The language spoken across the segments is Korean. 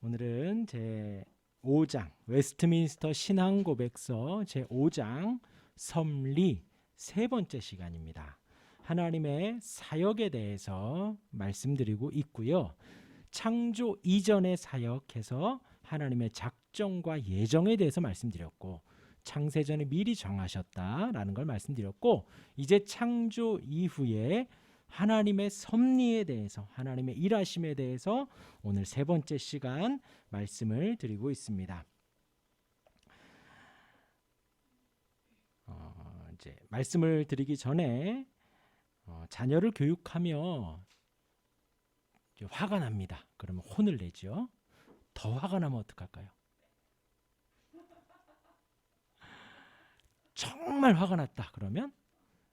오늘은 제 5장 웨스트민스터 신앙고백서 제 5장 섭리 세 번째 시간입니다. 하나님의 사역에 대해서 말씀드리고 있고요. 창조 이전의 사역해서 하나님의 작정과 예정에 대해서 말씀드렸고, 창세전에 미리 정하셨다라는 걸 말씀드렸고, 이제 창조 이후에 하나님의 섭리에 대해서, 하나님의 일하심에 대해서 오늘 세 번째 시간 말씀을 드리고 있습니다. 이제 말씀을 드리기 전에 자녀를 교육하며 화가 납니다. 그러면 혼을 내죠. 더 화가 나면 어떡할까요? 정말 화가 났다 그러면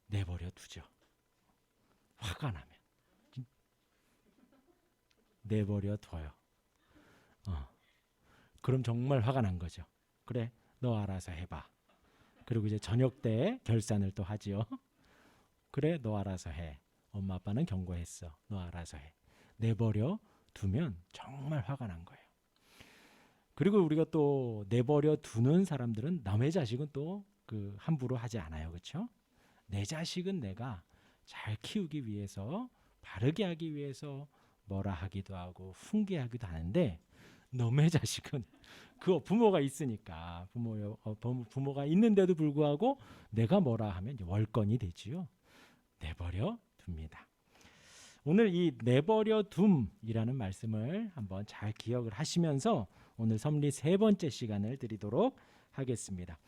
내버려 두죠. 화가 나면 내버려 둬요. 그럼 정말 화가 난 거죠. 그래, 너 알아서 해봐. 그리고 이제 저녁 때 결산을 또 하지요. 그래, 너 알아서 해. 엄마 아빠는 경고했어. 너 알아서 해. 내버려 두면 정말 화가 난 거예요. 그리고 우리가 또 내버려 두는 사람들은 남의 자식은 또 함부로 하지 않아요. 그렇죠? 내 자식은 내가 잘 키우기 위해서, 바르게 하기 위해서 뭐라 하기도 하고 훈계하기도 하는데, 너의 자식은 그 부모가 있으니까 부모가 있는데도 불구하고 내가 뭐라 하면 이제 월권이 되지요. 내버려 둡니다. 오늘 이 내버려 둠이라는 말씀을 한번 잘 기억을 하시면서 오늘 섭리 세 번째 시간을 드리도록 하겠습니다.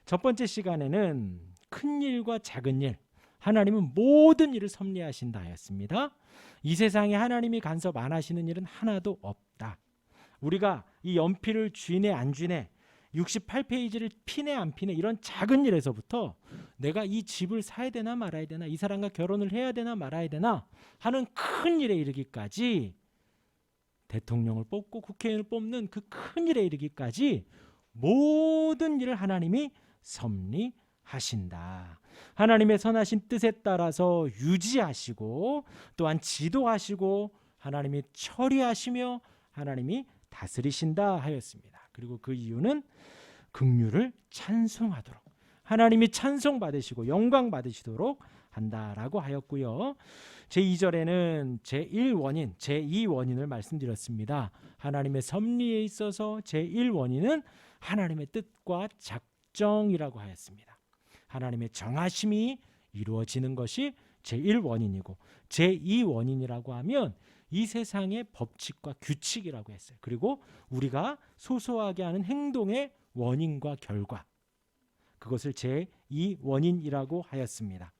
첫 번째 시간에는 큰 일과 작은 일, 하나님은 모든 일을 섭리하신다 하였습니다. 이 세상에 하나님이 간섭 안 하시는 일은 하나도 없다. 우리가 이 연필을 쥐네 안 쥐네, 68페이지를 피네 안 피네, 이런 작은 일에서부터 내가 이 집을 사야 되나 말아야 되나, 이 사람과 결혼을 해야 되나 말아야 되나 하는 큰 일에 이르기까지, 대통령을 뽑고 국회의원을 뽑는 그 큰 일에 이르기까지 모든 일을 하나님이 섭리하신다. 하나님의 선하신 뜻에 따라서 유지하시고 또한 지도하시고 하나님이 처리하시며 하나님이 다스리신다 하였습니다. 그리고 그 이유는 긍휼을 찬송하도록, 하나님이 찬송받으시고 영광 받으시도록 한다라고 하였고요. 제2절에는 제1원인, 제2원인을 말씀드렸습니다. 하나님의 섭리에 있어서 제1원인은 하나님의 뜻과 작정이라고 하였습니다. 하나님의 정하심이 이루어지는 것이 제1원인이고, 제2원인이라고 하면 이 세상의 법칙과 규칙이라고 했어요. 그리고 우리가 소소하게 하는 행동의 원인과 결과, 그것을 제2원인이라고 하였습니다.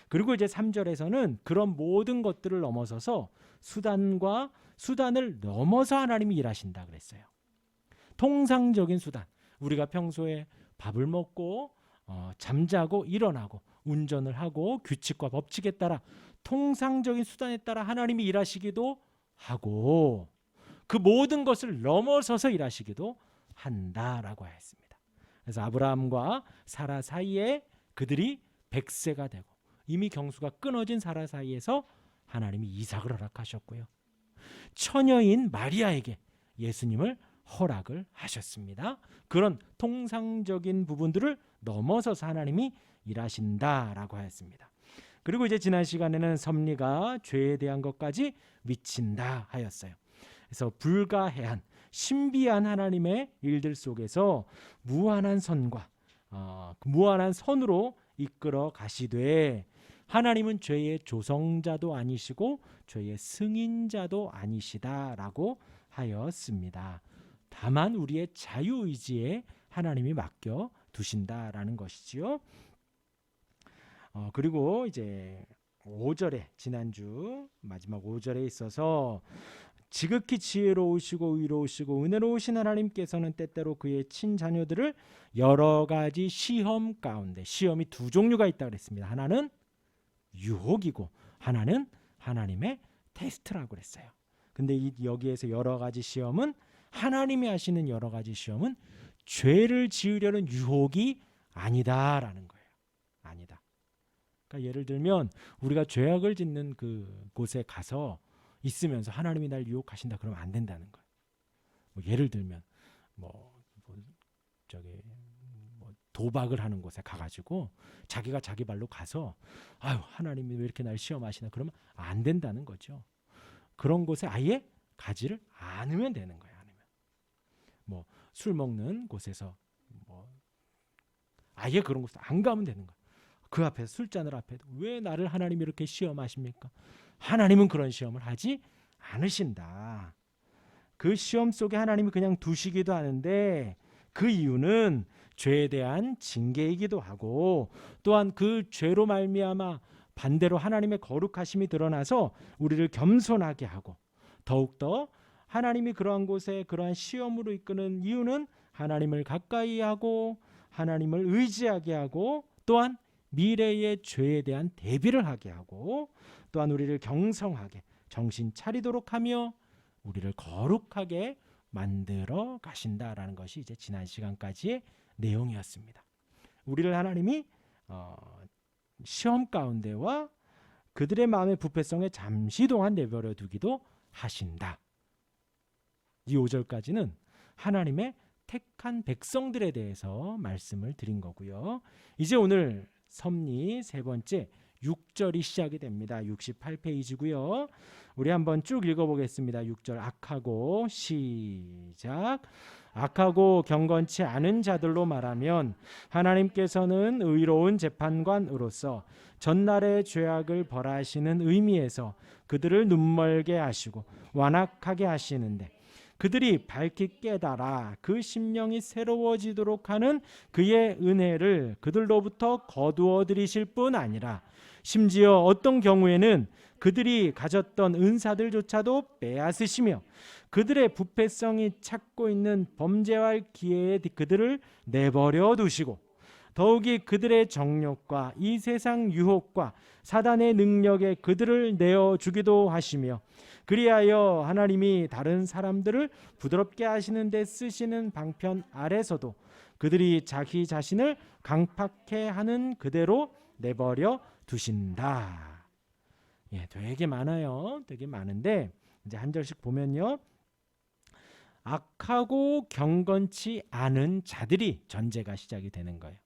그리고 이제 3절에서는 그런 모든 것들을 넘어서서 수단을 넘어서 하나님이 일하신다 그랬어요. 통상적인 수단, 우리가 평소에 밥을 먹고 잠자고 일어나고 운전을 하고 규칙과 법칙에 따라 통상적인 수단에 따라 하나님이 일하시기도 하고, 그 모든 것을 넘어서서 일하시기도 한다라고 했습니다. 그래서 아브라함과 사라 사이에 그들이 100세가 되고 이미 경수가 끊어진 사라 사이에서 하나님이 이삭을 허락하셨고요. 처녀인 마리아에게 예수님을 허락을 하셨습니다. 그런 통상적인 부분들을 넘어서서 하나님이 일하신다라고 하였습니다. 그리고 이제 지난 시간에는 섭리가 죄에 대한 것까지 미친다 하였어요. 그래서 불가해한 신비한 하나님의 일들 속에서 무한한 선과 무한한 선으로 이끌어 가시되, 하나님은 죄의 조성자도 아니시고 죄의 승인자도 아니시다라고 하였습니다. 다만 우리의 자유의지에 하나님이 맡겨 두신다라는 것이지요. 그리고 이제 5절에, 지난주 마지막 5절에 있어서 지극히 지혜로우시고 의로우시고 은혜로우신 하나님께서는 때때로 그의 친자녀들을 여러 가지 시험 가운데, 시험이 두 종류가 있다고 그랬습니다. 하나는 유혹이고 하나는 하나님의 테스트라고 그랬어요. 근데 여기에서 여러 가지 시험은, 하나님이 하시는 여러 가지 시험은 죄를 지으려는 유혹이 아니다라는 거예요. 아니다. 그러니까 예를 들면 우리가 죄악을 짓는 그 곳에 가서 있으면서 하나님이 날 유혹하신다 그러면 안 된다는 거예요. 뭐 예를 들면 뭐 저기 뭐 도박을 하는 곳에 가가지고 자기가 자기 발로 가서 아유 하나님이 왜 이렇게 날 시험하시나 그러면 안 된다는 거죠. 그런 곳에 아예 가지를 않으면 되는 거예요. 아니면 뭐 술 먹는 곳에서 뭐 아예 그런 곳에 안 가면 되는 거예요. 그 앞에 술잔을 앞에도 왜 나를 하나님이 이렇게 시험하십니까? 하나님은 그런 시험을 하지 않으신다. 그 시험 속에 하나님이 그냥 두시기도 하는데 그 이유는 죄에 대한 징계이기도 하고 또한 그 죄로 말미암아 반대로 하나님의 거룩하심이 드러나서 우리를 겸손하게 하고 더욱더 하나님이 그러한 곳에 그러한 시험으로 이끄는 이유는 하나님을 가까이 하고 하나님을 의지하게 하고 또한 미래의 죄에 대한 대비를 하게 하고 또한 우리를 경성하게 정신 차리도록 하며 우리를 거룩하게 만들어 가신다라는 것이 이제 지난 시간까지의 내용이었습니다. 우리를 하나님이 시험 가운데와 그들의 마음의 부패성에 잠시 동안 내버려 두기도 하신다. 이 5절까지는 하나님의 택한 백성들에 대해서 말씀을 드린 거고요. 이제 오늘 섭리 세 번째 6절이 시작이 됩니다. 68페이지고요. 우리 한번 쭉 읽어보겠습니다. 6절 악하고 시작. 악하고 경건치 않은 자들로 말하면 하나님께서는 의로운 재판관으로서 전날의 죄악을 벌하시는 의미에서 그들을 눈멀게 하시고 완악하게 하시는데 그들이 밝히 깨달아 그 심령이 새로워지도록 하는 그의 은혜를 그들로부터 거두어 들이실 뿐 아니라 심지어 어떤 경우에는 그들이 가졌던 은사들조차도 빼앗으시며 그들의 부패성이 찾고 있는 범죄할 기회에 그들을 내버려 두시고 더욱이 그들의 정욕과 이 세상 유혹과 사단의 능력에 그들을 내어주기도 하시며 그리하여 하나님이 다른 사람들을 부드럽게 하시는 데 쓰시는 방편 아래서도 그들이 자기 자신을 강팍해 하는 그대로 내버려 두신다. 예, 되게 많아요. 되게 많은데 이제 한 절씩 보면요. 악하고 경건치 않은 자들이 전제가 시작이 되는 거예요.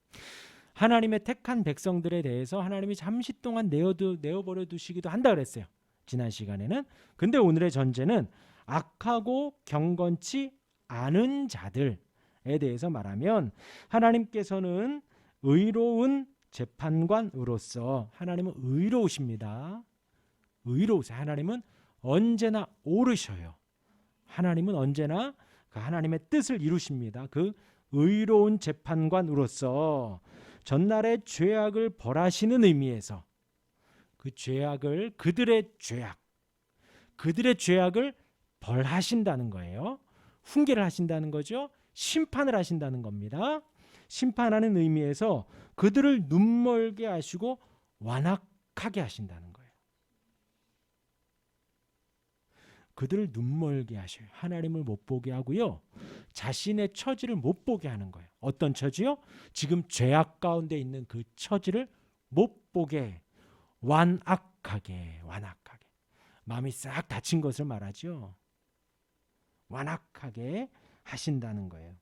하나님의 택한 백성들에 대해서 하나님이 잠시 동안 내어버려 두시기도 한다 그랬어요. 지난 시간에는. 근데 오늘의 전제는 악하고 경건치 않은 자들에 대해서 말하면 하나님께서는 의로운 재판관으로서 하나님은 의로우십니다. 의로우세요. 하나님은 언제나 옳으셔요. 하나님은 언제나 그 하나님의 뜻을 이루십니다. 그 의로운 재판관으로서 전날의 죄악을 벌하시는 의미에서 그 죄악을 그들의 죄악을 벌하신다는 거예요. 훈계를 하신다는 거죠. 심판을 하신다는 겁니다. 심판하는 의미에서 그들을 눈멀게 하시고 완악하게 하신다는 거예요. 그들을 눈멀게 하셔요. 하나님을 못 보게 하고요. 자신의 처지를 못 보게 하는 거예요. 어떤 처지요? 지금 죄악 가운데 있는 그 처지를 못 보게 완악하게 마음이 싹 닫힌 것을 말하죠. 완악하게 하신다는 거예요.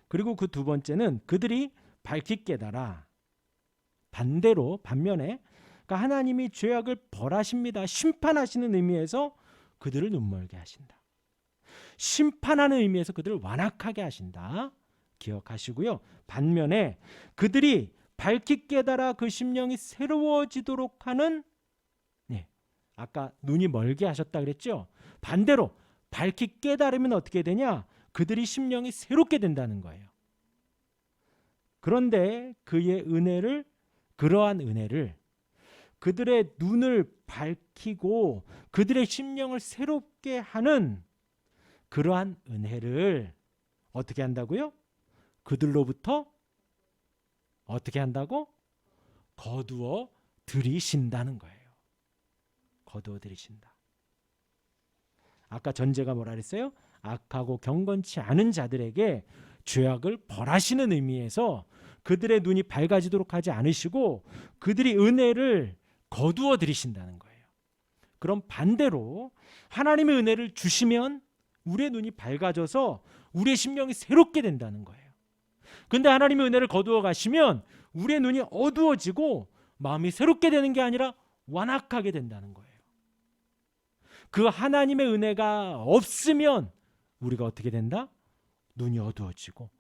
그리고 그 두 번째는 그들이 밝히 깨달아 반면에 그러니까 하나님이 죄악을 벌하십니다. 심판하시는 의미에서 그들을 눈멀게 하신다. 심판하는 의미에서 그들을 완악하게 하신다. 기억하시고요. 반면에 그들이 밝히 깨달아 그 심령이 새로워지도록 하는 아까 눈이 멀게 하셨다 그랬죠. 반대로 밝히 깨달으면 어떻게 되냐? 그들이 심령이 새롭게 된다는 거예요. 그런데 그러한 은혜를 그들의 눈을 밝히고 그들의 심령을 새롭게 하는 그러한 은혜를 어떻게 한다고요? 그들로부터 어떻게 한다고? 거두어 들이신다는 거예요. 거두어 들이신다. 아까 전제가 뭐라 그랬어요? 악하고 경건치 않은 자들에게 죄악을 벌하시는 의미에서 그들의 눈이 밝아지도록 하지 않으시고 그들이 은혜를 거두어 들이신다는 거예요. 그럼 반대로 하나님의 은혜를 주시면 우리의 눈이 밝아져서 우리의 심령이 새롭게 된다는 거예요. 근데 하나님의 은혜를 거두어 가시면 우리의 눈이 어두워지고 마음이 새롭게 되는 게 아니라 완악하게 된다는 거예요. 그 하나님의 은혜가 없으면 우리가 어떻게 된다? 눈이 어두워지고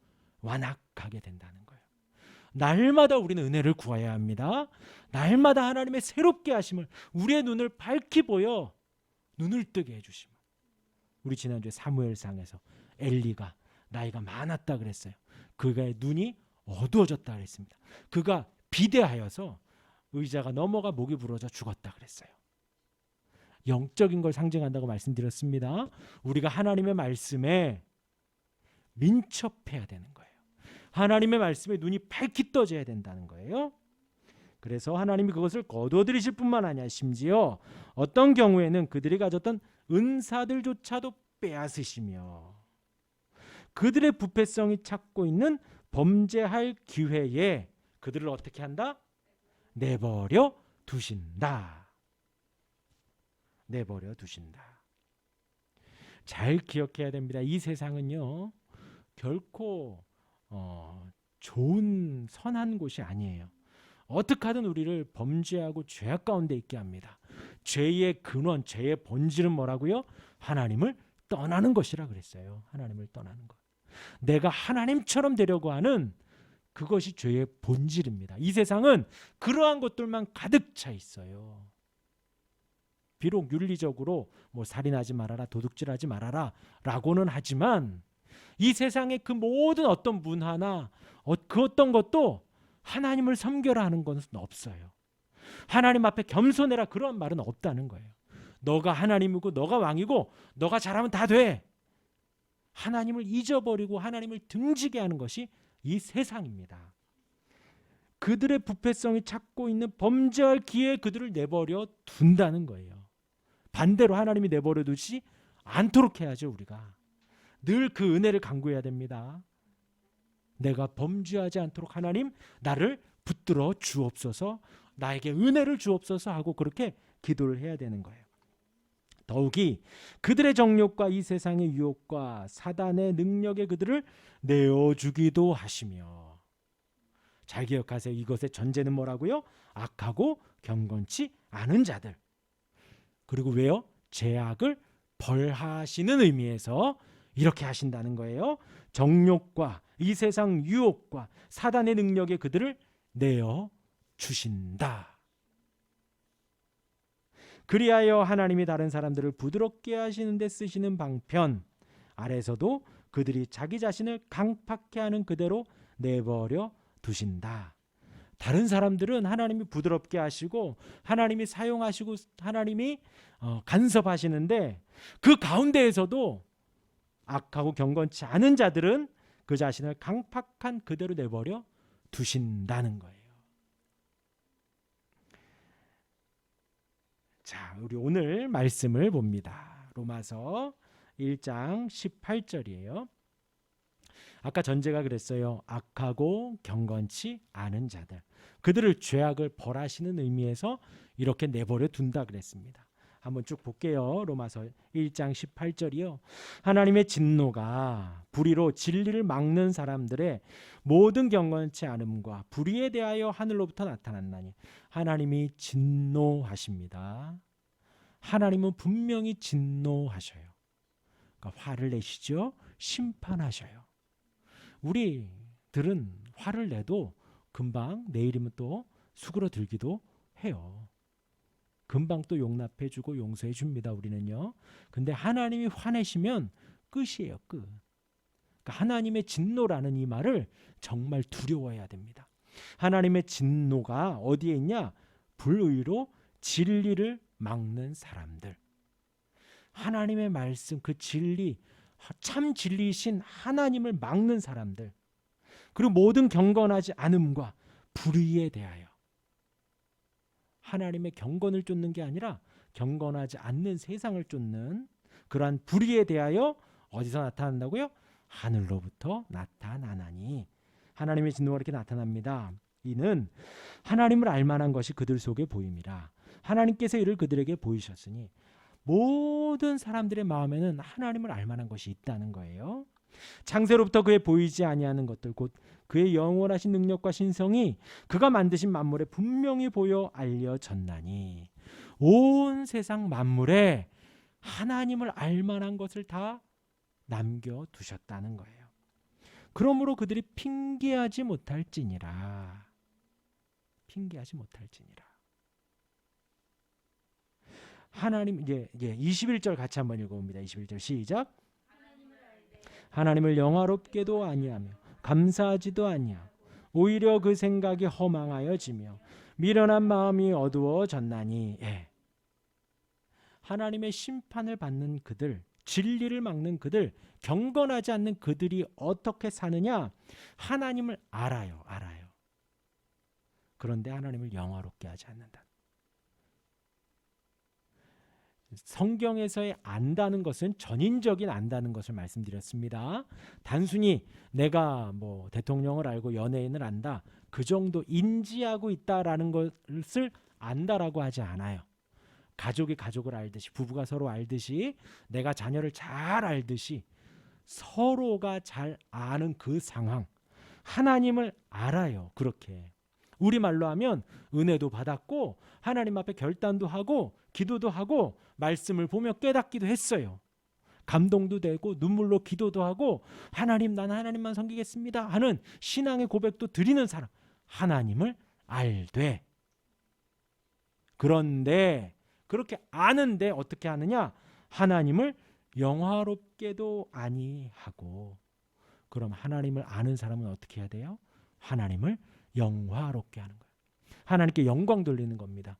완악하게 된다는 거예요. 날마다 우리는 은혜를 구해야 합니다. 날마다 하나님의 새롭게 하심을, 우리의 눈을 밝히 보여 눈을 뜨게 해주심을. 우리 지난주에 사무엘상에서 엘리가 나이가 많았다 그랬어요. 그의 눈이 어두워졌다 그랬습니다. 그가 비대하여서 의자가 넘어가 목이 부러져 죽었다 그랬어요. 영적인 걸 상징한다고 말씀드렸습니다. 우리가 하나님의 말씀에 민첩해야 되는 거예요. 하나님의 말씀에 눈이 밝히 떠져야 된다는 거예요. 그래서 하나님이 그것을 거두어들이실 뿐만 아니라 심지어 어떤 경우에는 그들이 가졌던 은사들조차도 빼앗으시며 그들의 부패성이 찾고 있는 범죄할 기회에 그들을 어떻게 한다? 내버려 두신다. 내버려 두신다. 잘 기억해야 됩니다. 이 세상은요 결코 좋은 선한 곳이 아니에요. 어떻게 하든 우리를 범죄하고 죄악 가운데 있게 합니다. 죄의 근원, 죄의 본질은 뭐라고요? 하나님을 떠나는 것이라 그랬어요. 하나님을 떠나는 것. 내가 하나님처럼 되려고 하는 그것이 죄의 본질입니다. 이 세상은 그러한 것들만 가득 차 있어요. 비록 윤리적으로 뭐 살인하지 말아라, 도둑질하지 말아라 라고는 하지만 이 세상의 그 모든 어떤 문화나 그 어떤 것도 하나님을 섬겨라 하는 것은 없어요. 하나님 앞에 겸손해라 그런 말은 없다는 거예요. 너가 하나님이고 너가 왕이고 너가 잘하면 다 돼. 하나님을 잊어버리고 하나님을 등지게 하는 것이 이 세상입니다. 그들의 부패성이 찾고 있는 범죄할 기회에 그들을 내버려 둔다는 거예요. 반대로 하나님이 내버려 두지 않도록 해야죠. 우리가 늘 그 은혜를 간구해야 됩니다. 내가 범죄하지 않도록 하나님 나를 붙들어 주옵소서, 나에게 은혜를 주옵소서 하고 그렇게 기도를 해야 되는 거예요. 더욱이 그들의 정욕과 이 세상의 유혹과 사단의 능력에 그들을 내어주기도 하시며, 잘 기억하세요. 이것의 전제는 뭐라고요? 악하고 경건치 않은 자들. 그리고 왜요? 죄악을 벌하시는 의미에서 이렇게 하신다는 거예요. 정욕과 이 세상 유혹과 사단의 능력에 그들을 내어주신다. 그리하여 하나님이 다른 사람들을 부드럽게 하시는 데 쓰시는 방편 아래서도 그들이 자기 자신을 강팍해 하는 그대로 내버려 두신다. 다른 사람들은 하나님이 부드럽게 하시고 하나님이 사용하시고 하나님이 간섭하시는데 그 가운데에서도 악하고 경건치 않은 자들은 그 자신을 강팍한 그대로 내버려 두신다는 거예요. 자, 우리 오늘 말씀을 봅니다. 로마서 1장 18절이에요. 아까 전제가 그랬어요. 악하고 경건치 않은 자들. 그들을 죄악을 벌하시는 의미에서 이렇게 내버려 둔다 그랬습니다. 한번 쭉 볼게요. 로마서 1장 18절이요. 하나님의 진노가 불의로 진리를 막는 사람들의 모든 경건치 않음과 불의에 대하여 하늘로부터 나타났나니 하나님이 진노하십니다. 하나님은 분명히 진노하셔요. 그러니까 화를 내시죠. 심판하셔요. 우리들은 화를 내도 금방 내일이면 또 수그러들기도 해요. 금방 또 용납해주고 용서해줍니다. 우리는요. 근데 하나님이 화내시면 끝이에요. 끝. 그러니까 하나님의 진노라는 이 말을 정말 두려워해야 됩니다. 하나님의 진노가 어디에 있냐? 불의로 진리를 막는 사람들. 하나님의 말씀, 그 진리, 참 진리이신 하나님을 막는 사람들. 그리고 모든 경건하지 않음과 불의에 대하여. 하나님의 경건을 쫓는 게 아니라 경건하지 않는 세상을 쫓는 그러한 불의에 대하여 어디서 나타난다고요? 하늘로부터 나타나나니. 하나님의 진노가 이렇게 나타납니다. 이는 하나님을 알만한 것이 그들 속에 보임이라. 하나님께서 이를 그들에게 보이셨으니 모든 사람들의 마음에는 하나님을 알만한 것이 있다는 거예요. 창세로부터 그의 보이지 아니하는 것들 곧 그의 영원하신 능력과 신성이 그가 만드신 만물에 분명히 보여 알려졌나니 온 세상 만물에 하나님을 알만한 것을 다 남겨두셨다는 거예요. 그러므로 그들이 핑계하지 못할지니라. 핑계하지 못할지니라. 하나님 이제 21절 같이 한번 읽어봅니다. 21절 시작. 하나님을 영화롭게도 아니하며 감사하지도 아니하고 오히려 그 생각이 허망하여지며 미련한 마음이 어두워졌나니. 하나님의 심판을 받는 그들, 진리를 막는 그들, 경건하지 않는 그들이 어떻게 사느냐? 하나님을 알아요. 그런데 하나님을 영화롭게 하지 않는다. 성경에서의 안다는 것은 전인적인 안다는 것을 말씀드렸습니다. 단순히 내가 뭐 대통령을 알고 연예인을 안다, 그 정도 인지하고 있다라는 것을 안다라고 하지 않아요. 가족이 가족을 알듯이, 부부가 서로 알듯이, 내가 자녀를 잘 알듯이 서로가 잘 아는 그 상황, 하나님을 알아요. 그렇게 우리말로 하면 은혜도 받았고 하나님 앞에 결단도 하고 기도도 하고 말씀을 보며 깨닫기도 했어요. 감동도 되고 눈물로 기도도 하고 하나님, 나는 하나님만 섬기겠습니다 하는 신앙의 고백도 드리는 사람, 하나님을 알되. 그런데 그렇게 아는데 어떻게 하느냐? 하나님을 영화롭게도 아니하고. 그럼 하나님을 아는 사람은 어떻게 해야 돼요? 하나님을 영화롭게 하는 거예요. 하나님께 영광 돌리는 겁니다.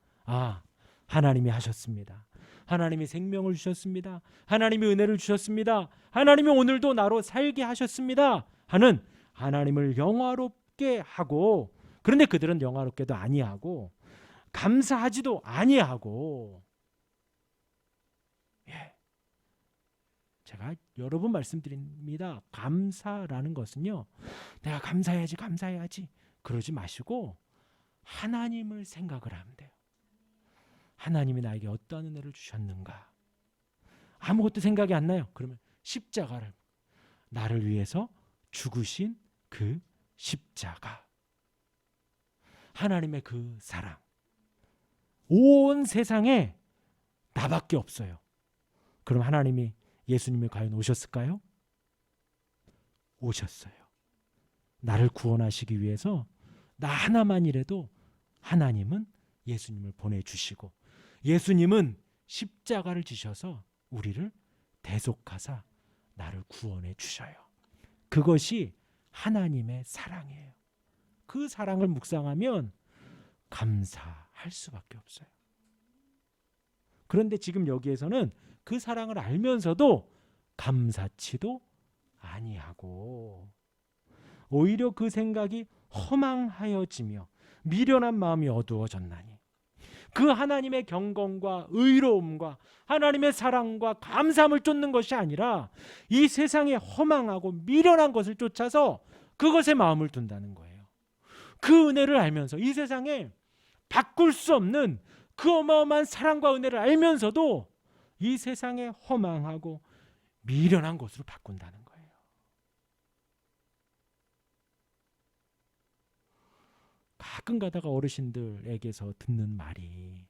하나님이 하셨습니다. 하나님이 생명을 주셨습니다. 하나님이 은혜를 주셨습니다. 하나님이 오늘도 나로 살게 하셨습니다 하는 하나님을 영화롭게 하고, 그런데 그들은 영화롭게도 아니하고 감사하지도 아니하고. 제가 여러 번 말씀드립니다. 감사라는 것은요, 내가 감사해야지 그러지 마시고 하나님을 생각을 하면 돼요. 하나님이 나에게 어떠한 은혜를 주셨는가? 아무것도 생각이 안 나요. 그러면 십자가를, 나를 위해서 죽으신 그 십자가, 하나님의 그 사랑, 온 세상에 나밖에 없어요. 그럼 하나님이, 예수님이 과연 오셨을까요? 오셨어요. 나를 구원하시기 위해서 나 하나만이라도 하나님은 예수님을 보내주시고, 예수님은 십자가를 지셔서 우리를 대속하사 나를 구원해 주셔요. 그것이 하나님의 사랑이에요. 그 사랑을 묵상하면 감사할 수밖에 없어요. 그런데 지금 여기에서는 그 사랑을 알면서도 감사치도 아니하고 오히려 그 생각이 허망하여지며 미련한 마음이 어두워졌나니. 그 하나님의 경건과 의로움과 하나님의 사랑과 감사함을 쫓는 것이 아니라 이 세상에 허망하고 미련한 것을 쫓아서 그것에 마음을 둔다는 거예요. 그 은혜를 알면서, 이 세상에 바꿀 수 없는 그 어마어마한 사랑과 은혜를 알면서도 이 세상에 허망하고 미련한 것으로 바꾼다는 거예요. 가끔 가다가 어르신들에게서 듣는 말이,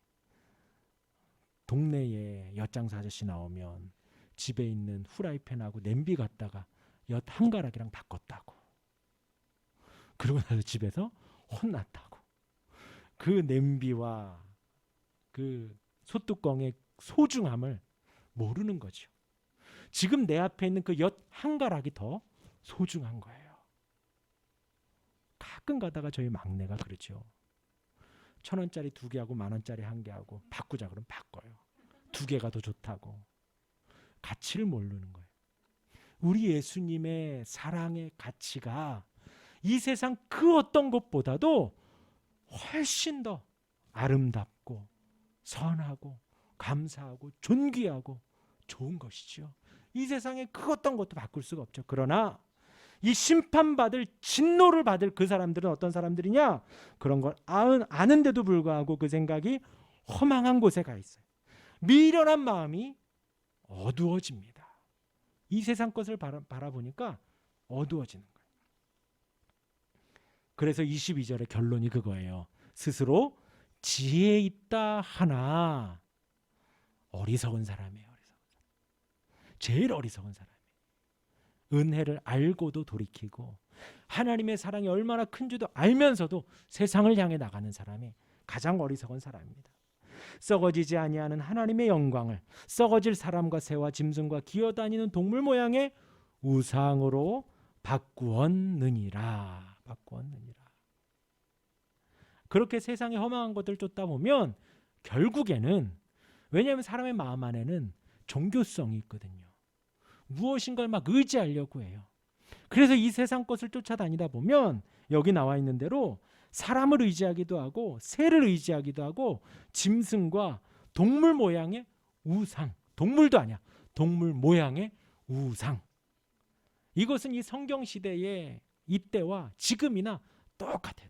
동네에 엿장사 아저씨 나오면 집에 있는 후라이팬하고 냄비 갖다가 엿 한 가락이랑 바꿨다고. 그러고 나서 집에서 혼났다고. 그 냄비와 그 솥뚜껑의 소중함을 모르는 거죠. 지금 내 앞에 있는 그 엿 한 가락이 더 소중한 거예요. 가끔 가다가 저희 막내가 그러죠. 1,000원짜리 2개하고 10,000원짜리 1개하고 바꾸자 그러면 바꿔요. 2개가 더 좋다고. 가치를 모르는 거예요. 우리 예수님의 사랑의 가치가 이 세상 그 어떤 것보다도 훨씬 더 아름답고 선하고 감사하고 존귀하고 좋은 것이죠. 이 세상에 그 어떤 것도 바꿀 수가 없죠. 그러나 이 심판받을, 진노를 받을 그 사람들은 어떤 사람들이냐? 그런 걸 아는데도 불구하고 그 생각이 허망한 곳에 가 있어요. 미련한 마음이 어두워집니다. 이 세상 것을 바라보니까 어두워지는 거예요. 그래서 22절의 결론이 그거예요. 스스로 지혜 있다 하나 어리석은 사람이에요. 제일 어리석은 사람이에요. 은혜를 알고도 돌이키고 하나님의 사랑이 얼마나 큰 줄도 알면서도 세상을 향해 나가는 사람이 가장 어리석은 사람입니다. 썩어지지 아니하는 하나님의 영광을 썩어질 사람과 새와 짐승과 기어다니는 동물 모양의 우상으로 바꾸었느니라. 그렇게 세상의 허망한 것들을 쫓다 보면 결국에는, 왜냐하면 사람의 마음 안에는 종교성이 있거든요. 무엇인가를 막 의지하려고 해요. 그래서 이 세상 것을 쫓아다니다 보면 여기 나와 있는 대로 사람을 의지하기도 하고 새를 의지하기도 하고 짐승과 동물 모양의 우상, 동물도 아니야, 동물 모양의 우상. 이것은 이 성경 시대의 이때와 지금이나 똑같아요.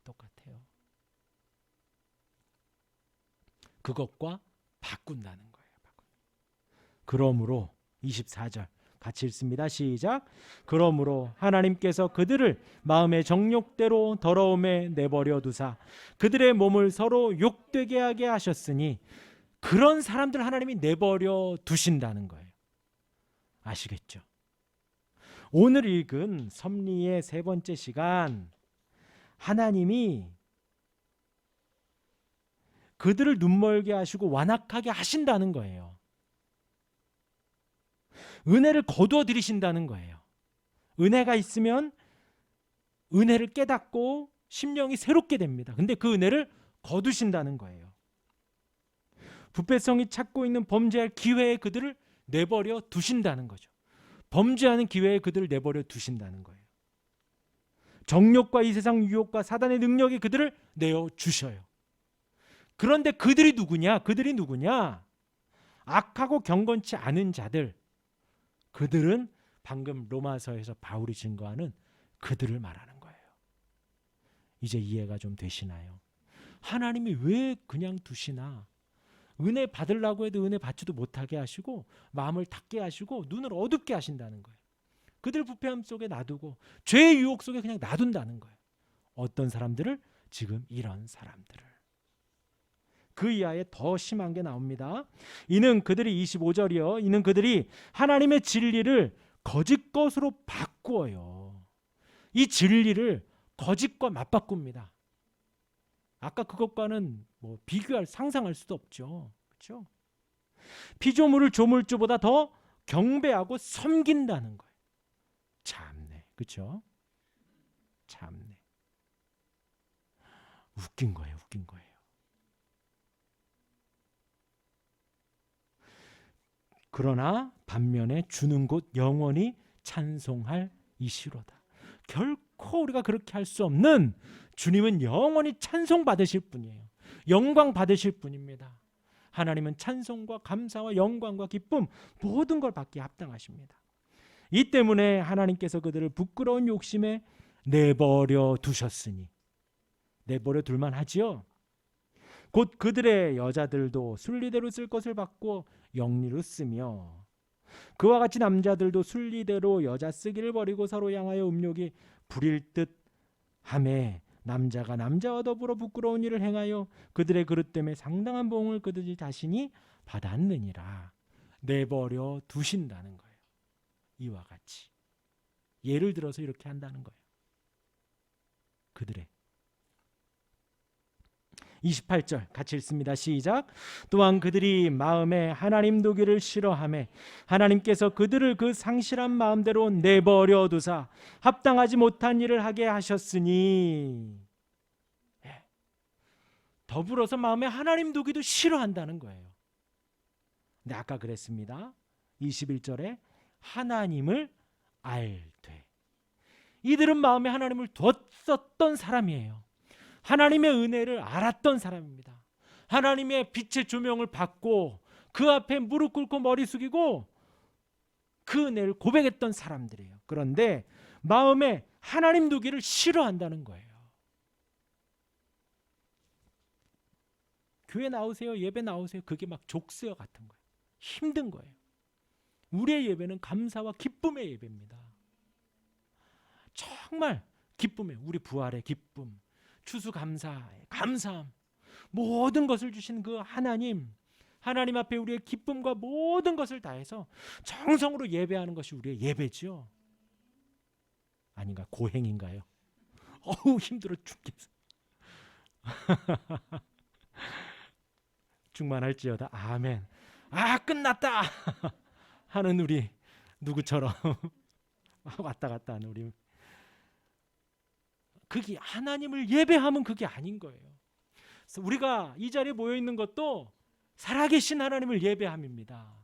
그것과 바꾼다는 거예요. 그러므로 24절 같이 읽습니다. 시작. 그러므로 하나님께서 그들을 마음의 정욕대로 더러움에 내버려 두사 그들의 몸을 서로 욕되게 하게 하셨으니, 그런 사람들 하나님이 내버려 두신다는 거예요. 아시겠죠? 오늘 읽은 섭리의 세 번째 시간, 하나님이 그들을 눈멀게 하시고 완악하게 하신다는 거예요. 은혜를 거두어 들이신다는 거예요. 은혜가 있으면 은혜를 깨닫고 심령이 새롭게 됩니다. 근데 그 은혜를 거두신다는 거예요. 부패성이 찾고 있는 범죄할 기회에 그들을 내버려 두신다는 거죠. 범죄하는 기회에 그들을 내버려 두신다는 거예요. 정욕과 이 세상 유혹과 사단의 능력이 그들을 내어 주셔요. 그런데 그들이 누구냐? 악하고 경건치 않은 자들, 그들은 방금 로마서에서 바울이 증거하는 그들을 말하는 거예요. 이제 이해가 좀 되시나요? 하나님이 왜 그냥 두시나? 은혜 받으려고 해도 은혜 받지도 못하게 하시고 마음을 닫게 하시고 눈을 어둡게 하신다는 거예요. 그들 부패함 속에 놔두고 죄의 유혹 속에 그냥 놔둔다는 거예요. 어떤 사람들을? 지금 이런 사람들을. 그 이하에 더 심한 게 나옵니다. 이는 그들이 25절이요. 이는 그들이 하나님의 진리를 거짓 것으로 바꾸어요. 이 진리를 거짓과 맞바꿉니다. 아까 그것과는 뭐 비교할, 상상할 수도 없죠. 그렇죠? 피조물을 조물주보다 더 경배하고 섬긴다는 거예요. 참네. 그렇죠? 참네. 웃긴 거예요. 그러나 반면에 주는 곳 영원히 찬송할 이시로다. 결코 우리가 그렇게 할 수 없는, 주님은 영원히 찬송받으실 분이에요. 영광 받으실 분입니다. 하나님은 찬송과 감사와 영광과 기쁨 모든 걸 받기에 합당하십니다. 이 때문에 하나님께서 그들을 부끄러운 욕심에 내버려 두셨으니, 내버려 둘만 하지요. 곧 그들의 여자들도 순리대로 쓸 것을 받고 영리로 쓰며, 그와 같이 남자들도 순리대로 여자 쓰기를 버리고 서로 향하여 음욕이 부릴 듯 하매, 남자가 남자와 더불어 부끄러운 일을 행하여 그들의 그릇 때문에 상당한 보응을 그들이 자신이 받았느니라. 내버려 두신다는 거예요. 이와 같이 예를 들어서 이렇게 한다는 거예요. 그들의 28절 같이 읽습니다. 시작. 또한 그들이 마음에 하나님 두기를 싫어하매 하나님께서 그들을 그 상실한 마음대로 내버려 두사 합당하지 못한 일을 하게 하셨으니, 더불어서 마음에 하나님 두기도 싫어한다는 거예요. 근데 아까 그랬습니다. 21절에 하나님을 알되, 이들은 마음에 하나님을 두었었던 사람이에요. 하나님의 은혜를 알았던 사람입니다. 하나님의 빛의 조명을 받고 그 앞에 무릎 꿇고 머리 숙이고 그 은혜를 고백했던 사람들이에요. 그런데 마음에 하나님 두기를 싫어한다는 거예요. 교회 나오세요, 예배 나오세요, 그게 막 족쇄 같은 거예요. 힘든 거예요. 우리의 예배는 감사와 기쁨의 예배입니다. 정말 기쁨의, 우리 부활의 기쁨, 추수감사의 감사함, 모든 것을 주신 그 하나님 앞에 우리의 기쁨과 모든 것을 다해서 정성으로 예배하는 것이 우리의 예배지요. 아닌가? 고행인가요? 어우 힘들어 죽겠어. 충만할지어다. 아멘. 아 끝났다 하는 우리 누구처럼 왔다 갔다 하는 우리, 그게 하나님을 예배하면 그게 아닌 거예요. 그래서 우리가 이 자리에 모여 있는 것도 살아계신 하나님을 예배함입니다.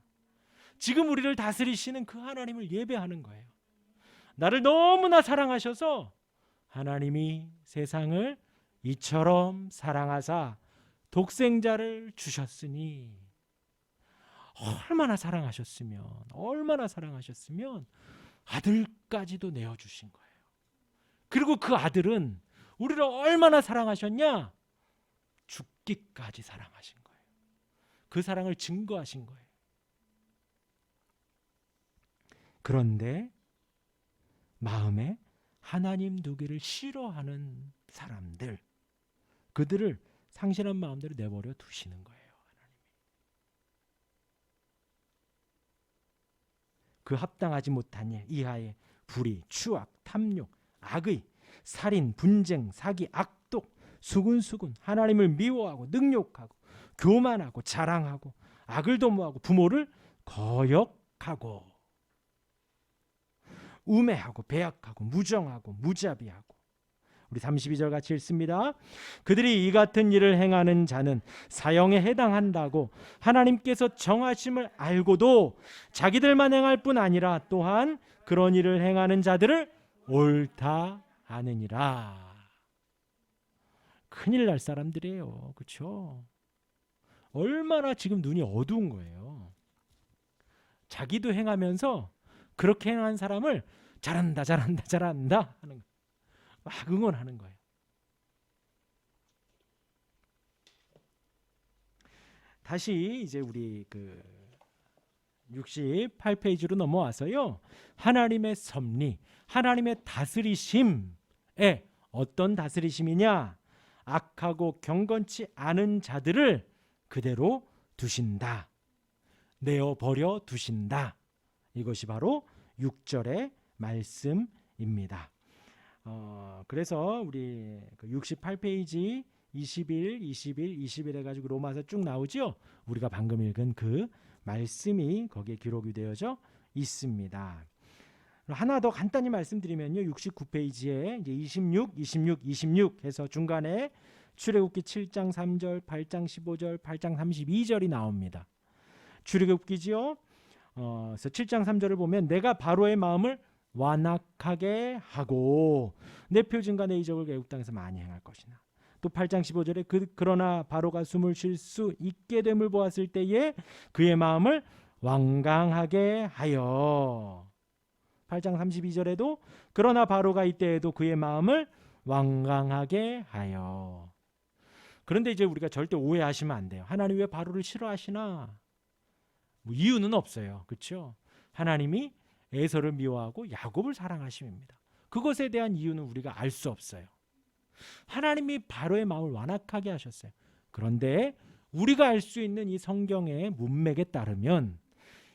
지금 우리를 다스리시는 그 하나님을 예배하는 거예요. 나를 너무나 사랑하셔서 하나님이 세상을 이처럼 사랑하사 독생자를 주셨으니, 얼마나 사랑하셨으면 아들까지도 내어주신 거예요. 그리고 그 아들은 우리를 얼마나 사랑하셨냐? 죽기까지 사랑하신 거예요. 그 사랑을 증거하신 거예요. 그런데 마음에 하나님 두기를 싫어하는 사람들, 그들을 상실한 마음대로 내버려 두시는 거예요. 하나님이. 그 합당하지 못한 일 이하에 불의, 추악, 탐욕, 악의, 살인, 분쟁, 사기, 악독, 수군수군, 하나님을 미워하고 능욕하고 교만하고 자랑하고 악을 도모하고 부모를 거역하고 우매하고 배약하고 무정하고 무자비하고. 우리 32절 같이 읽습니다. 그들이 이 같은 일을 행하는 자는 사형에 해당한다고 하나님께서 정하심을 알고도 자기들만 행할 뿐 아니라 또한 그런 일을 행하는 자들을 옳다 하느니라. 큰일 날 사람들이에요. 그렇죠? 얼마나 지금 눈이 어두운 거예요. 자기도 행하면서 그렇게 행한 사람을 잘한다 하는 거예요. 막 응원하는 거예요. 다시 이제 우리 그 68페이지로 넘어와서요. 하나님의 섭리, 하나님의 다스리심에 어떤 다스리심이냐? 악하고 경건치 않은 자들을 그대로 두신다. 내어버려 두신다. 이것이 바로 6절의 말씀입니다. 그래서 우리 68페이지 21 해가지고 로마서 쭉 나오죠. 우리가 방금 읽은 그 말씀이 거기에 기록이 되어져 있습니다. 하나 더 간단히 말씀드리면요. 69페이지에 이제 26 해서 중간에 출애굽기 7장 3절, 8장 15절, 8장 32절이 나옵니다. 출애굽기지요. 그래서 7장 3절을 보면 내가 바로의 마음을 완악하게 하고 내 표징과 내 이적을 애굽 땅에서 많이 행할 것이나. 또 8장 15절에 그러나 바로가 숨을 쉴 수 있게 됨을 보았을 때에 그의 마음을 완강하게 하여. 8장 32절에도 그러나 바로가 이때에도 그의 마음을 완강하게 하여. 그런데 이제 우리가 절대 오해하시면 안 돼요. 하나님 왜 바로를 싫어하시나? 뭐 이유는 없어요. 그렇죠? 하나님이 에서를 미워하고 야곱을 사랑하심입니다. 그것에 대한 이유는 우리가 알 수 없어요. 하나님이 바로의 마음을 완악하게 하셨어요. 그런데 우리가 알 수 있는 이 성경의 문맥에 따르면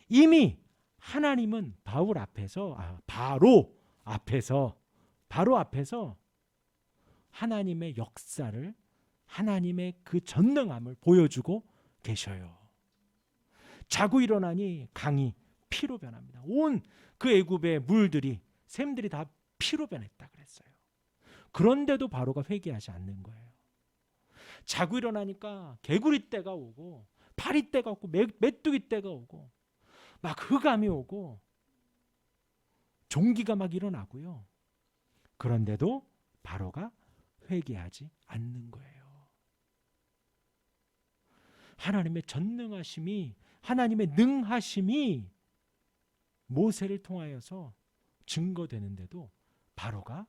이미 하나님은 바로 앞에서 하나님의 역사를, 하나님의 그 전능함을 보여주고 계셔요. 자고 일어나니 강이 피로 변합니다. 온 그 애굽의 물들이, 샘들이 다 피로 변했다 그랬어요. 그런데도 바로가 회개하지 않는 거예요. 자고 일어나니까 개구리 떼가 오고 파리 떼가 오고 메뚜기 떼가 오고 막 흑암이 오고 종기가 막 일어나고요. 그런데도 바로가 회개하지 않는 거예요. 하나님의 전능하심이, 하나님의 능하심이 모세를 통하여서 증거되는데도 바로가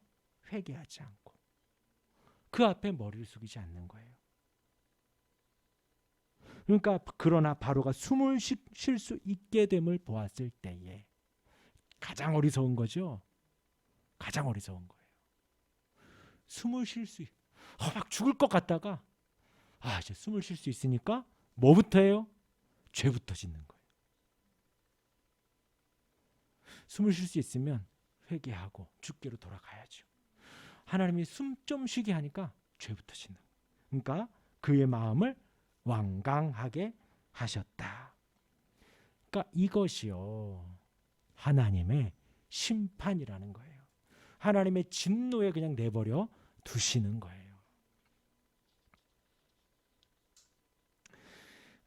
회개하지 않고 그 앞에 머리를 숙이지 않는 거예요. 그러니까 그러나 바로가 숨을 쉴 수 있게 됨을 보았을 때에 가장 어리석은 거죠. 가장 어리석은 거예요. 숨을 쉴 수 막 죽을 것 같다가 이제 숨을 쉴 수 있으니까 뭐부터 해요? 죄부터 짓는 거예요. 숨을 쉴 수 있으면 회개하고 주께로 돌아가야죠. 하나님이 숨 좀 쉬게 하니까 죄부터 짓는 거예요. 그러니까 그의 마음을 완강하게 하셨다. 그러니까 이것이요, 하나님의 심판이라는 거예요. 하나님의 진노에 그냥 내버려 두시는 거예요.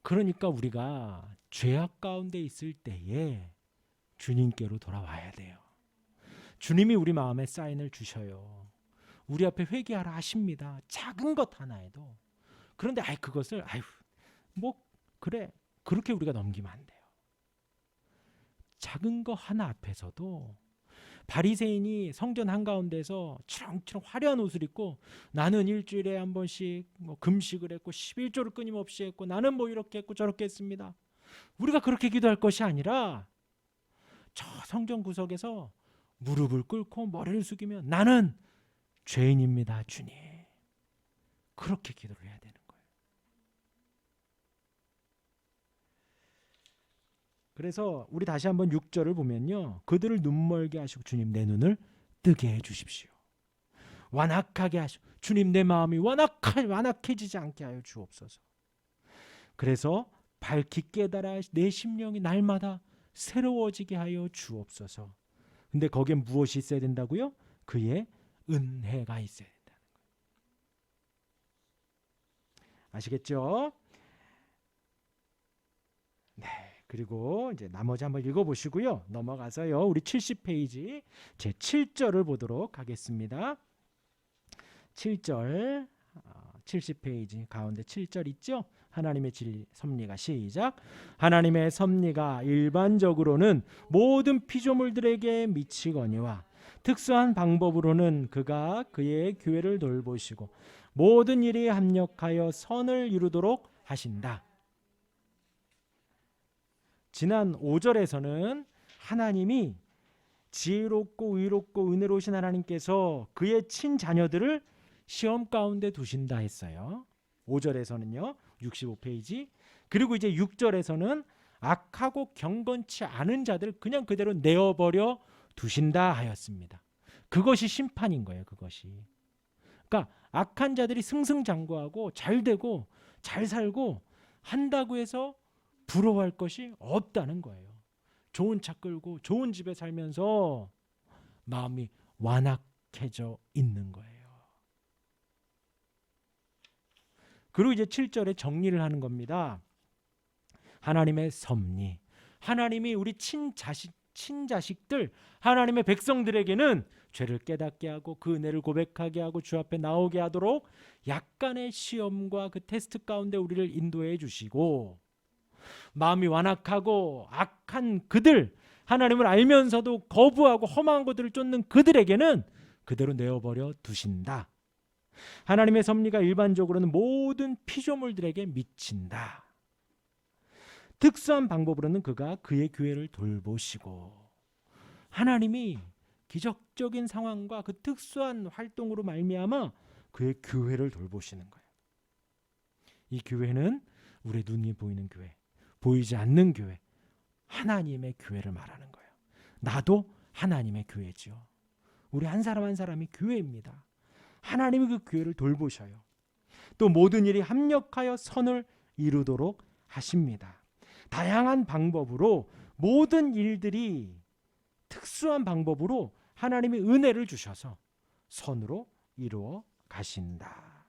그러니까 우리가 죄악 가운데 있을 때에 주님께로 돌아와야 돼요. 주님이 우리 마음에 사인을 주셔요. 우리 앞에 회개하라 하십니다. 작은 것 하나에도. 그런데 그것을 그래 그렇게 우리가 넘기면 안 돼요. 작은 거 하나 앞에서도 바리새인이 성전 한가운데서 치렁치렁 화려한 옷을 입고 나는 일주일에 한 번씩 금식을 했고 11조를 끊임없이 했고 나는 이렇게 했고 저렇게 했습니다. 우리가 그렇게 기도할 것이 아니라 저 성전 구석에서 무릎을 꿇고 머리를 숙이며 나는 죄인입니다, 주님. 그렇게 기도를 해야 되는 거예요. 그래서 우리 다시 한번 6절을 보면요. 그들을 눈멀게 하시고 주님 내 눈을 뜨게 해 주십시오. 완악하게 하시고 주님 내 마음이 완악해지지 않게 하여 주옵소서. 그래서 밝히 깨달아 내 심령이 날마다 새로워지게 하여 주옵소서. 근데 거기에 무엇이 있어야 된다고요? 그의 은혜가 있어야 된다는 거예요. 아시겠죠? 네. 그리고 이제 나머지 한번 읽어보시고요. 넘어가서요. 우리 70페이지 제 7절을 보도록 하겠습니다. 7절 70페이지 가운데 7절 있죠? 하나님의 섭리가 시작. 하나님의 섭리가 일반적으로는 모든 피조물들에게 미치거니와 특수한 방법으로는 그가 그의 교회를 돌보시고 모든 일이 합력하여 선을 이루도록 하신다. 지난 5절에서는 하나님이 지혜롭고 의롭고 은혜로우신 하나님께서 그의 친자녀들을 시험 가운데 두신다 했어요. 5절에서는요. 65페이지. 그리고 이제 6절에서는 악하고 경건치 않은 자들을 그냥 그대로 내어버려 두신다 하였습니다. 그것이 심판인 거예요. 그것이. 그러니까 악한 자들이 승승장구하고 잘되고 잘 살고 한다고 해서 부러워할 것이 없다는 거예요. 좋은 차 끌고 좋은 집에 살면서 마음이 완악해져 있는 거예요. 그리고 이제 7절에 정리를 하는 겁니다. 하나님의 섭리. 하나님이 우리 친자식들, 하나님의 백성들에게는 죄를 깨닫게 하고 그 은혜를 고백하게 하고 주 앞에 나오게 하도록 약간의 시험과 그 테스트 가운데 우리를 인도해 주시고, 마음이 완악하고 악한 그들, 하나님을 알면서도 거부하고 험한 것들을 쫓는 그들에게는 그대로 내어버려 두신다. 하나님의 섭리가 일반적으로는 모든 피조물들에게 미친다. 특수한 방법으로는 그가 그의 교회를 돌보시고, 하나님이 기적적인 상황과 그 특수한 활동으로 말미암아 그의 교회를 돌보시는 거예요. 이 교회는 우리의 눈이 보이는 교회, 보이지 않는 교회, 하나님의 교회를 말하는 거예요. 나도 하나님의 교회죠. 우리 한 사람 한 사람이 교회입니다. 하나님이 그 교회를 돌보셔요. 또 모든 일이 합력하여 선을 이루도록 하십니다. 다양한 방법으로 모든 일들이 특수한 방법으로 하나님이 은혜를 주셔서 선으로 이루어 가신다.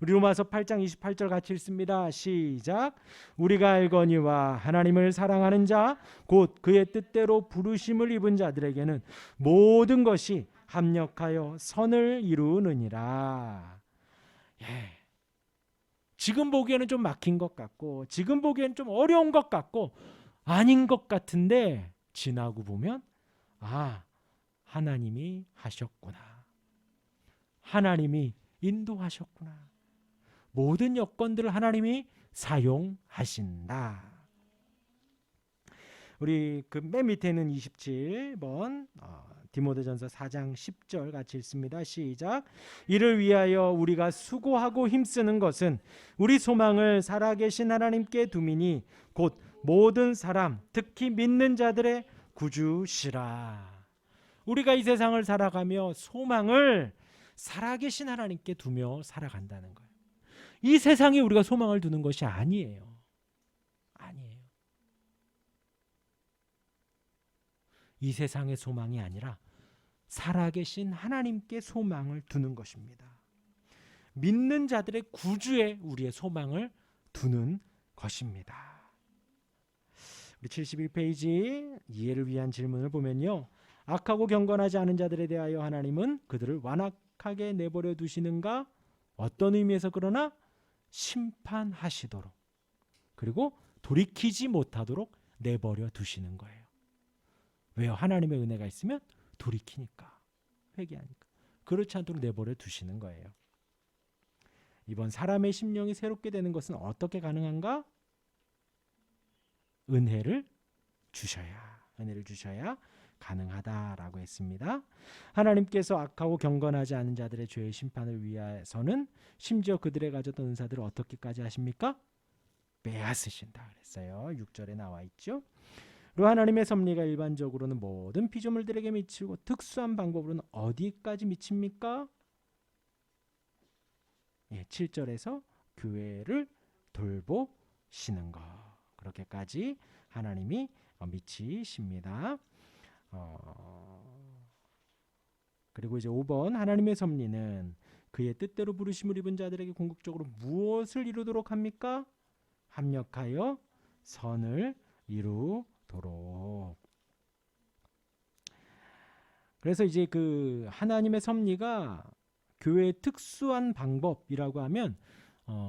우리 로마서 8장 28절 같이 읽습니다. 시작. 우리가 알거니와 하나님을 사랑하는 자 곧 그의 뜻대로 부르심을 입은 자들에게는 모든 것이 합력하여 선을 이루느니라. 지금 보기에는 좀 막힌 것 같고 지금 보기에는 좀 어려운 것 같고 아닌 것 같은데 지나고 보면 하나님이 하셨구나. 하나님이 인도하셨구나. 모든 여건들을 하나님이 사용하신다. 우리 그 맨 밑에는 27번 디모데전서 4장 10절 같이 읽습니다. 시작. 이를 위하여 우리가 수고하고 힘쓰는 것은 우리 소망을 살아계신 하나님께 두미니 곧 모든 사람 특히 믿는 자들의 구주시라. 우리가 이 세상을 살아가며 소망을 살아계신 하나님께 두며 살아간다는 거예요. 이 세상에 우리가 소망을 두는 것이 아니에요. 아니에요. 이 세상의 소망이 아니라 살아계신 하나님께 소망을 두는 것입니다. 믿는 자들의 구주에 우리의 소망을 두는 것입니다. 우리 71페이지 이해를 위한 질문을 보면요. 악하고 경건하지 않은 자들에 대하여 하나님은 그들을 완악하게 내버려 두시는가? 어떤 의미에서 그러나 심판하시도록 그리고 돌이키지 못하도록 내버려 두시는 거예요. 왜요? 하나님의 은혜가 있으면 돌이키니까, 회개하니까. 그렇지 않도록 내버려 두시는 거예요. 이번 사람의 심령이 새롭게 되는 것은 어떻게 가능한가? 은혜를 주셔야 가능하다라고 했습니다. 하나님께서 악하고 경건하지 않은 자들의 죄의 심판을 위해서는 심지어 그들의 가졌던 은사들을 어떻게까지 하십니까? 빼앗으신다 그랬어요. 6절에 나와 있죠. 그리고 하나님의 섭리가 일반적으로는 모든 피조물들에게 미치고 특수한 방법으로는 어디까지 미칩니까? 7절에서 교회를 돌보시는 것. 그렇게까지 하나님이 미치십니다. 그리고 이제 5번 하나님의 섭리는 그의 뜻대로 부르심을 입은 자들에게 궁극적으로 무엇을 이루도록 합니까? 합력하여 선을 이루도록. 그래서 이제 그 하나님의 섭리가 교회의 특수한 방법이라고 하면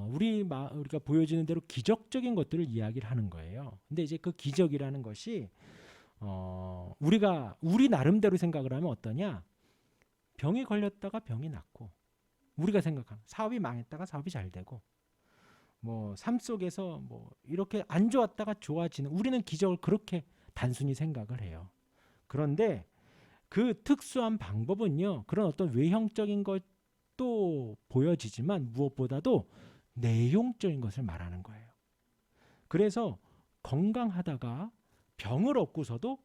우리가 보여지는 대로 기적적인 것들을 이야기를 하는 거예요. 근데 이제 그 기적이라는 것이 우리 나름대로 생각을 하면 어떠냐? 병이 걸렸다가 병이 낫고, 우리가 생각하면 사업이 망했다가 사업이 잘 되고, 뭐 삶 속에서 뭐 이렇게 안 좋았다가 좋아지는, 우리는 기적을 그렇게 단순히 생각을 해요. 그런데 그 특수한 방법은요, 그런 어떤 외형적인 것도 보여지지만 무엇보다도 내용적인 것을 말하는 거예요. 그래서 건강하다가 병을 얻고서도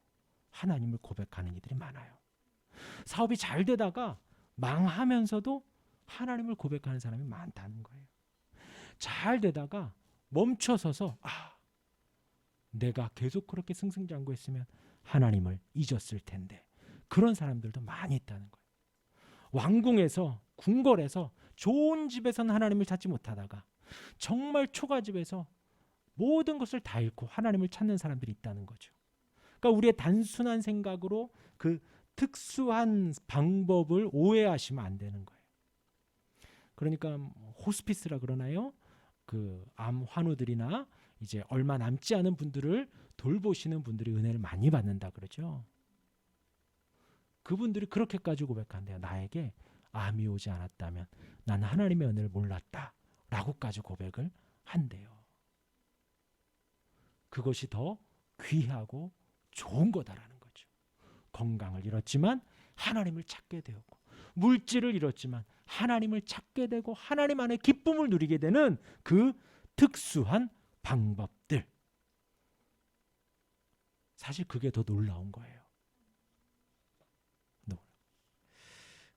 하나님을 고백하는 이들이 많아요. 사업이 잘 되다가 망하면서도 하나님을 고백하는 사람이 많다는 거예요. 잘 되다가 멈춰서서 내가 계속 그렇게 승승장구했으면 하나님을 잊었을 텐데, 그런 사람들도 많이 있다는 거예요. 왕궁에서, 궁궐에서, 좋은 집에서는 하나님을 찾지 못하다가 정말 초가집에서 모든 것을 다 잃고 하나님을 찾는 사람들이 있다는 거죠. 그러니까 우리의 단순한 생각으로 그 특수한 방법을 오해하시면 안 되는 거예요. 그러니까 호스피스라 그러나요? 그 암 환우들이나 이제 얼마 남지 않은 분들을 돌보시는 분들이 은혜를 많이 받는다 그러죠. 그분들이 그렇게까지 고백한대요. 나에게 암이 오지 않았다면 나는 하나님의 은혜를 몰랐다 라고까지 고백을 한대요. 그것이 더 귀하고 좋은 거다라는 거죠. 건강을 잃었지만 하나님을 찾게 되었고, 물질을 잃었지만 하나님을 찾게 되고 하나님 안에 기쁨을 누리게 되는 그 특수한 방법들. 사실 그게 더 놀라운 거예요.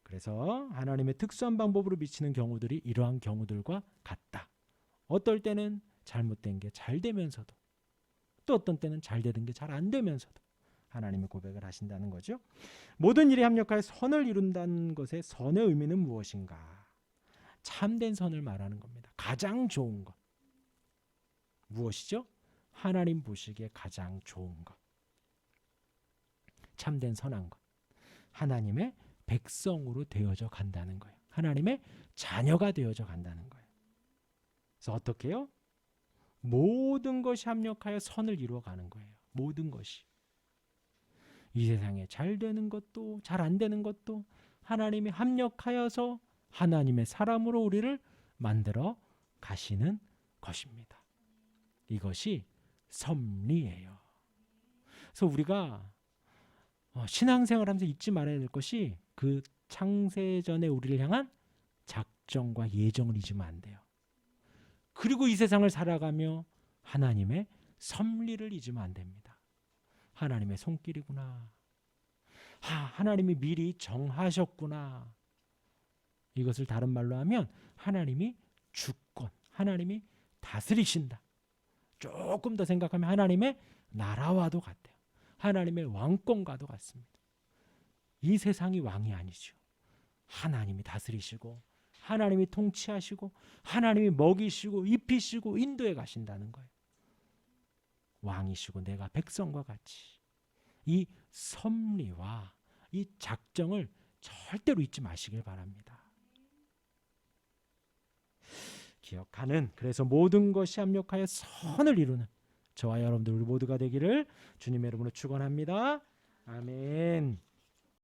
그래서 하나님의 특수한 방법으로 미치는 경우들이 이러한 경우들과 같다. 어떨 때는 잘못된 게 잘 되면서도, 또 어떤 때는 잘 되는 게 잘 안 되면서도 하나님의 고백을 하신다는 거죠. 모든 일에 합력하여 선을 이룬다는 것의 선의 의미는 무엇인가? 참된 선을 말하는 겁니다. 가장 좋은 것. 무엇이죠? 하나님 보시기에 가장 좋은 것. 참된 선한 것. 하나님의 백성으로 되어져 간다는 거예요. 하나님의 자녀가 되어져 간다는 거예요. 그래서 어떻게 해요? 모든 것이 합력하여 선을 이루어가는 거예요. 모든 것이. 이 세상에 잘 되는 것도 잘 안 되는 것도 하나님이 합력하여서 하나님의 사람으로 우리를 만들어 가시는 것입니다. 이것이 섭리예요. 그래서 우리가 신앙생활하면서 잊지 말아야 될 것이 그 창세전에 우리를 향한 작정과 예정을 잊으면 안 돼요. 그리고 이 세상을 살아가며 하나님의 섭리를 잊으면 안 됩니다. 하나님의 손길이구나. 하나님이 미리 정하셨구나. 이것을 다른 말로 하면 하나님이 주권, 하나님이 다스리신다. 조금 더 생각하면 하나님의 나라와도 같아요. 하나님의 왕권과도 같습니다. 이 세상이 왕이 아니죠. 하나님이 다스리시고 하나님이 통치하시고 하나님이 먹이시고 입히시고 인도해 가신다는 거예요. 왕이시고 내가 백성과 같이. 이 섭리와 이 작정을 절대로 잊지 마시길 바랍니다. 기억하는, 그래서 모든 것이 합력하여 선을 이루는 저와 여러분들 우리 모두가 되기를 주님의 이름으로 축원합니다. 아멘.